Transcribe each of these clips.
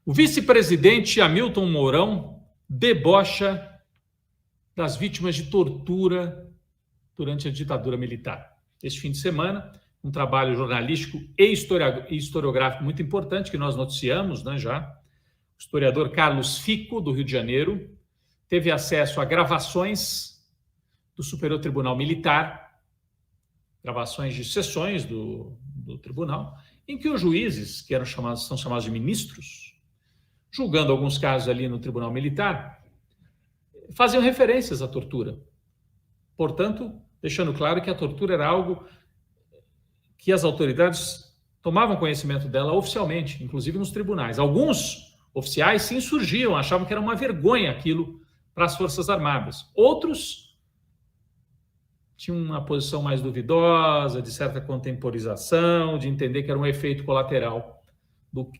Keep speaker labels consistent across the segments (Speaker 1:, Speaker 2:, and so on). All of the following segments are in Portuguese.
Speaker 1: O vice-presidente Hamilton Mourão debocha das vítimas de tortura durante a ditadura militar. Este fim de semana, um trabalho jornalístico e historiográfico muito importante que nós noticiamos, né, já. O historiador Carlos Fico, do Rio de Janeiro, teve acesso a gravações do Superior Tribunal Militar, gravações de sessões do tribunal, em que os juízes, que são chamados de ministros, julgando alguns casos ali no Tribunal Militar, faziam referências à tortura. Portanto, deixando claro que a tortura era algo que as autoridades tomavam conhecimento dela oficialmente, inclusive nos tribunais. Alguns oficiais se insurgiam, achavam que era uma vergonha aquilo para as Forças Armadas. Outros tinham uma posição mais duvidosa, de certa contemporização, de entender que era um efeito colateral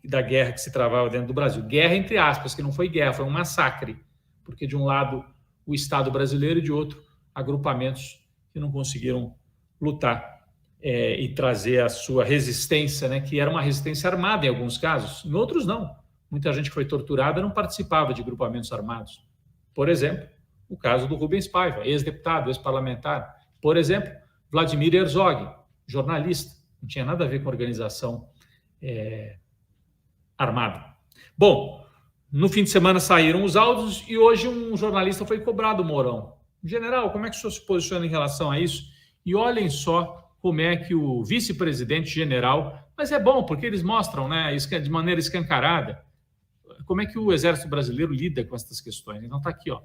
Speaker 1: da guerra que se travava dentro do Brasil. Guerra, entre aspas, que não foi guerra, foi um massacre, porque de um lado o Estado brasileiro e de outro agrupamentos que não conseguiram lutar e trazer a sua resistência, né, que era uma resistência armada em alguns casos, em outros não. Muita gente que foi torturada não participava de agrupamentos armados. Por exemplo, o caso do Rubens Paiva, ex-deputado, ex-parlamentar. Por exemplo, Vladimir Herzog, jornalista, não tinha nada a ver com organização armada. Bom, no fim de semana saíram os áudios e hoje um jornalista foi cobrado do Mourão. General, como é que o senhor se posiciona em relação a isso? E olhem só como é que o vice-presidente general, mas é bom porque eles mostram, né, de maneira escancarada, como é que o Exército Brasileiro lida com essas questões. Então está aqui, ó.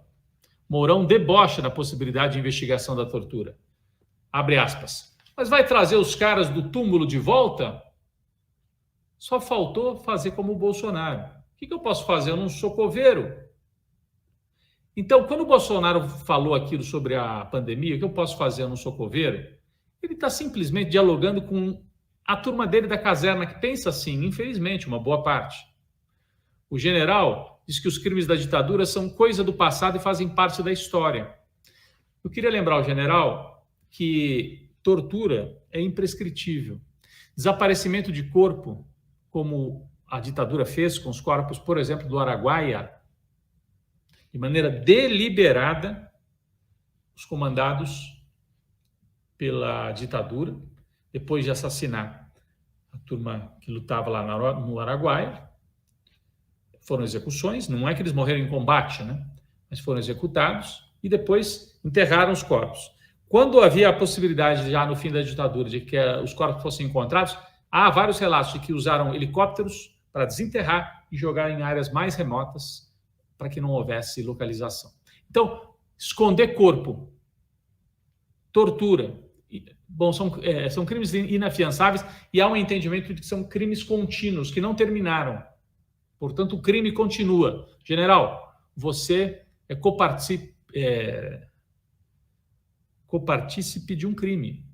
Speaker 1: Mourão debocha da possibilidade de investigação da tortura. Abre aspas. Mas vai trazer os caras do túmulo de volta? Só faltou fazer como o Bolsonaro. O que eu posso fazer? Eu não sou coveiro. Então, quando o Bolsonaro falou aquilo sobre a pandemia, o que eu posso fazer? Eu não sou coveiro. Ele está simplesmente dialogando com a turma dele da caserna, que pensa assim, infelizmente, uma boa parte. O general diz que os crimes da ditadura são coisa do passado e fazem parte da história. Eu queria lembrar ao general que tortura é imprescritível. Desaparecimento de corpo, como a ditadura fez com os corpos, por exemplo, do Araguaia, de maneira deliberada, os comandados pela ditadura, depois de assassinar a turma que lutava lá no Araguaia, foram execuções, não é que eles morreram em combate, né? Mas foram executados e depois enterraram os corpos. Quando havia a possibilidade, já no fim da ditadura, de que os corpos fossem encontrados, há vários relatos de que usaram helicópteros para desenterrar e jogar em áreas mais remotas para que não houvesse localização. Então, esconder corpo, tortura, bom, são crimes inafiançáveis e há um entendimento de que são crimes contínuos, que não terminaram. Portanto, o crime continua. General, você é copartícipe de um crime.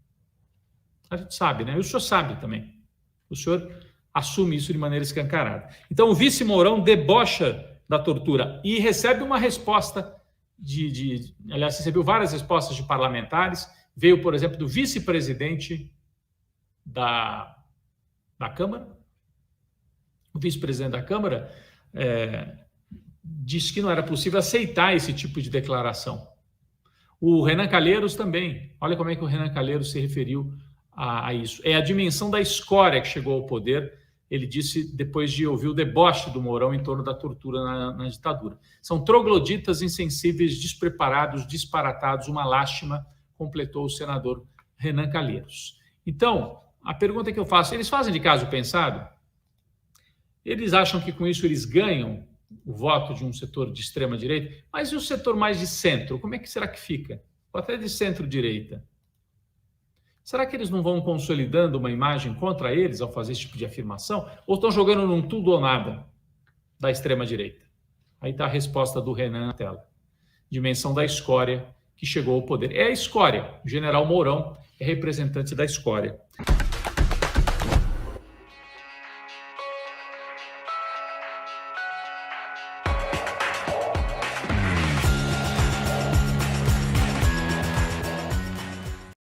Speaker 1: A gente sabe, né? O senhor sabe também. O senhor assume isso de maneira escancarada. Então, o vice Mourão debocha da tortura e recebe uma resposta aliás, recebeu várias respostas de parlamentares. Veio, por exemplo, do vice-presidente da Câmara. O vice-presidente da Câmara disse que não era possível aceitar esse tipo de declaração. O Renan Calheiros também. Olha como é que o Renan Calheiros se referiu a isso. É a dimensão da escória que chegou ao poder, ele disse depois de ouvir o deboche do Mourão em torno da tortura na ditadura. São trogloditas insensíveis, despreparados, disparatados, uma lástima, completou o senador Renan Calheiros. Então, a pergunta que eu faço, eles fazem de caso pensado? Eles acham que com isso eles ganham o voto de um setor de extrema-direita, mas e o setor mais de centro? Como é que será que fica? Ou até de centro-direita? Será que eles não vão consolidando uma imagem contra eles ao fazer esse tipo de afirmação? Ou estão jogando num tudo ou nada da extrema-direita? Aí está a resposta do Renan na tela. Dimensão da escória que chegou ao poder. É a escória. O general Mourão é representante da escória.